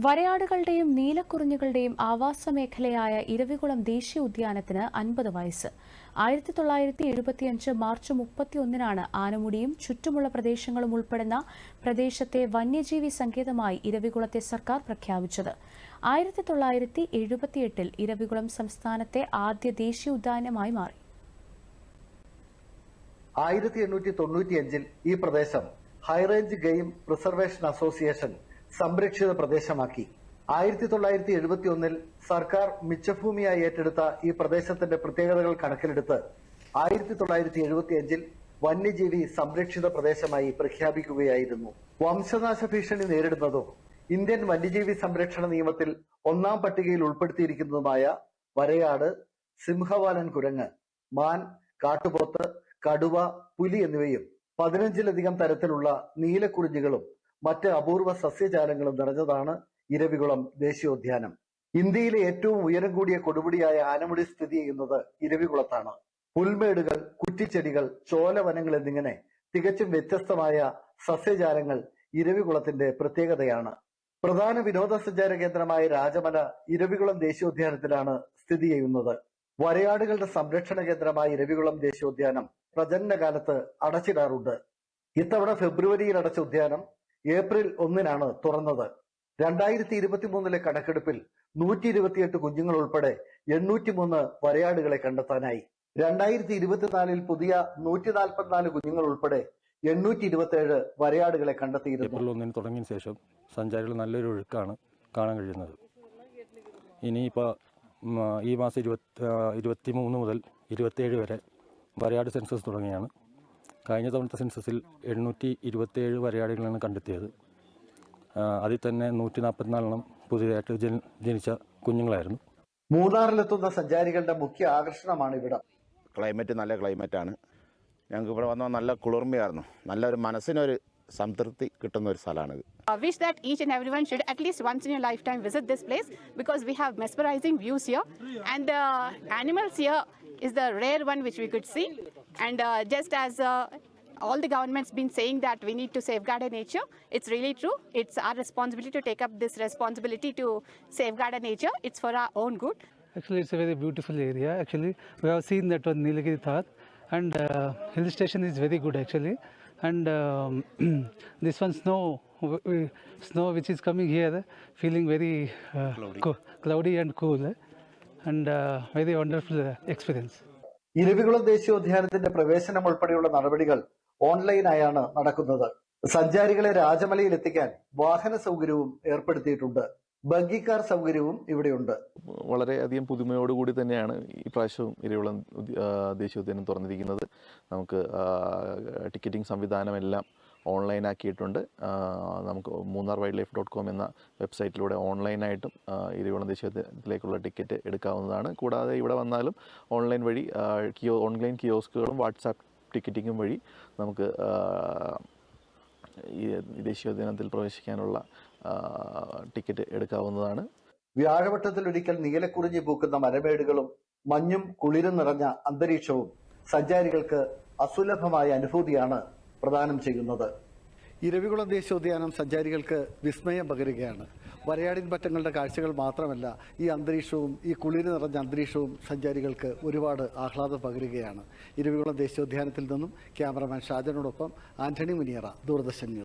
വരയാടുകളുടെയും നീലക്കുറിഞ്ഞുകളുടെയും ആവാസ മേഖലയായ ഇരവികുളം ദേശീയ ഉദ്യാനത്തിന് 50 വയസ്സ്. 1975 മാർച്ച് 31-നാണ് ആനമുടിയും ചുറ്റുമുള്ള പ്രദേശങ്ങളും ഉൾപ്പെടുന്ന പ്രദേശത്തെ വന്യജീവി സങ്കേതമായി ഇരവികുളത്തെ സർക്കാർ പ്രഖ്യാപിച്ചത്. 1978-ൽ ഇരവികുളം സംസ്ഥാനത്തെ ആദ്യ ദേശീയ ഉദ്യാനമായി മാറി. 1895-ൽ ഈ പ്രദേശം ഹൈറേഞ്ച് ഗെയിം പ്രിസർവേഷൻ അസോസിയേഷൻ സംരക്ഷിത പ്രദേശമാക്കി. 1971-ൽ സർക്കാർ മിച്ചഭൂമിയായി ഏറ്റെടുത്ത ഈ പ്രദേശത്തിന്റെ പ്രത്യേകതകൾ കണക്കിലെടുത്ത് 1975-ൽ വന്യജീവി സംരക്ഷിത പ്രദേശമായി പ്രഖ്യാപിക്കുകയായിരുന്നു. വംശനാശ ഭീഷണി നേരിടുന്നതും ഇന്ത്യൻ വന്യജീവി സംരക്ഷണ നിയമത്തിൽ 1-ാം പട്ടികയിൽ ഉൾപ്പെടുത്തിയിരിക്കുന്നതുമായ വരയാട്, സിംഹവാലൻ കുരങ്ങ്, മാൻ, കാട്ടുപോത്ത്, കടുവ, പുലി എന്നിവയും 15-ലധികം തരത്തിലുള്ള നീലക്കുറിഞ്ഞികളും മറ്റ് അപൂർവ സസ്യജാലങ്ങളും നിറഞ്ഞതാണ് ഇരവികുളം ദേശീയോദ്യാനം. ഇന്ത്യയിലെ ഏറ്റവും ഉയരം കൂടിയ കൊടുമുടിയായ ആനമുടി സ്ഥിതി ചെയ്യുന്നത് ഇരവികുളത്താണ്. പുൽമേടുകൾ, കുറ്റിച്ചെടികൾ, ചോലവനങ്ങൾ എന്നിങ്ങനെ തികച്ചും വ്യത്യസ്തമായ സസ്യജാലങ്ങൾ ഇരവികുളത്തിന്റെ പ്രത്യേകതയാണ്. പ്രധാന വിനോദസഞ്ചാര കേന്ദ്രമായ രാജമല ഇരവികുളം ദേശീയോദ്യാനത്തിലാണ് സ്ഥിതി ചെയ്യുന്നത്. വരയാടുകളുടെ സംരക്ഷണ കേന്ദ്രമായ ഇരവികുളം ദേശീയോദ്യാനം പ്രജനനകാലത്ത് അടച്ചിടാറുണ്ട്. ഇത്തവണ ഫെബ്രുവരിയിൽ അടച്ച ഉദ്യാനം ഏപ്രിൽ 1-നാണ് തുറന്നത്. 2023-ലെ കണക്കെടുപ്പിൽ 128 കുഞ്ഞുങ്ങൾ ഉൾപ്പെടെ 803 വരയാടുകളെ കണ്ടെത്താനായി. 2024-ൽ പുതിയ 144 കുഞ്ഞുങ്ങൾ ഉൾപ്പെടെ 827 വരയാടുകളെ കണ്ടെത്തിയിരുന്നു. ഏപ്രിൽ 1-ന് തുടങ്ങിയ ശേഷം സഞ്ചാരികൾ നല്ലൊരു ഒഴുക്കാണ് കാണാൻ കഴിയുന്നത്. ഇനിയിപ്പോൾ ഈ മാസം 23 മുതൽ 27 വരെ വരയാട് സെൻസസ് തുടങ്ങിയാണ്. കഴിഞ്ഞ തവണത്തെ സെൻസസിൽ 827 വരയാടുകളാണ് കണ്ടെത്തിയത്. അതിൽ തന്നെ 144 പുതിയതായിട്ട് ജനിച്ച കുഞ്ഞുങ്ങളായിരുന്നു. മൂന്നാറിലെത്തുന്ന സഞ്ചാരികളുടെ മുഖ്യ ആകർഷണമാണ് ഇവിടം. ക്ലൈമറ്റ് നല്ല ക്ലൈമറ്റാണ്. ഞങ്ങൾക്ക് ഇവിടെ വന്നാൽ നല്ല കുളിർമയായിരുന്നു. നല്ലൊരു മനസ്സിനൊരു സംതൃപ്തി കിട്ടുന്ന ഒരു സ്ഥലമാണിത്. I wish that each and everyone should at least once in a lifetime visit this place because we have mesmerizing views here and the animals here is the rare one which we could see and just as all the government's been saying that we need to safeguard our nature, it's really true. It's our responsibility to take up this responsibility to safeguard our nature. It's for our own good. Actually, it's a very beautiful area. Actually, we have seen that on Nilagiri That and hill station is very good actually. And this one snow which is coming here, feeling very cloudy and cool and very wonderful experience. Eravikulam ദേശീയോദ്യാനത്തിന്റെ പ്രവേശനം ഉൾപ്പെടെയുള്ള നടപടികൾ ഓൺലൈനായാണ് നടക്കുന്നത്. സഞ്ചാരികളെ രാജമലയിൽ എത്തിക്കാൻ വാഹന സൗകര്യവും ഏർപ്പെടുത്തിയിട്ടുണ്ട്. Buggy car സൗകര്യവും ഇവിടെയുണ്ട്. വളരെയധികം പുതുമയോടുകൂടി തന്നെയാണ് ഈ പ്രാവശ്യവും ഇരവികുളം ദേശീയോദ്യാനം തുറന്നിരിക്കുന്നത്. നമുക്ക് ടിക്കറ്റിംഗ് സംവിധാനമെല്ലാം ഓൺലൈനാക്കിയിട്ടുണ്ട്. നമുക്ക് മൂന്നാർവൈൽഡ്ലൈഫ്.com എന്ന വെബ്സൈറ്റിലൂടെ ഓൺലൈനായിട്ടും ഇരവികുളം ദേശീയോദ്യാനത്തിലേക്കുള്ള ടിക്കറ്റ് എടുക്കാവുന്നതാണ്. കൂടാതെ ഇവിടെ വന്നാലും ഓൺലൈൻ വഴി ഓൺലൈൻ കിയോസ്കുകളും വാട്സാപ്പ് ടിക്കറ്റിങ്ങും വഴി നമുക്ക് ഈ ദേശീയോദ്യാനത്തിൽ പ്രവേശിക്കാനുള്ള ടിക്കറ്റ് എടുക്കാവുന്നതാണ്. വ്യാഴവട്ടത്തിലൊരിക്കൽ നീലക്കുറിഞ്ഞി പൂക്കുന്ന മരമേടുകളും മഞ്ഞും കുളിരും നിറഞ്ഞ അന്തരീക്ഷവും സഞ്ചാരികൾക്ക് അസുലഭമായ അനുഭൂതിയാണ് പ്രദാനം ചെയ്യുന്നത്. ഇരവികുളം ദേശീയോദ്യാനം സഞ്ചാരികൾക്ക് വിസ്മയം പകരുകയാണ്. വരയാടിൻ പറ്റങ്ങളുടെ കാഴ്ചകൾ മാത്രമല്ല, ഈ അന്തരീക്ഷവും ഈ കുളിര് നിറഞ്ഞ അന്തരീക്ഷവും സഞ്ചാരികൾക്ക് ഒരുപാട് ആഹ്ലാദം പകരുകയാണ്. ഇരവികുളം ദേശീയോദ്യാനത്തിൽ നിന്നും ക്യാമറമാൻ ഷാജനോടൊപ്പം ആന്റണി മുനിയറ, ദൂരദർശൻ ന്യൂസ്.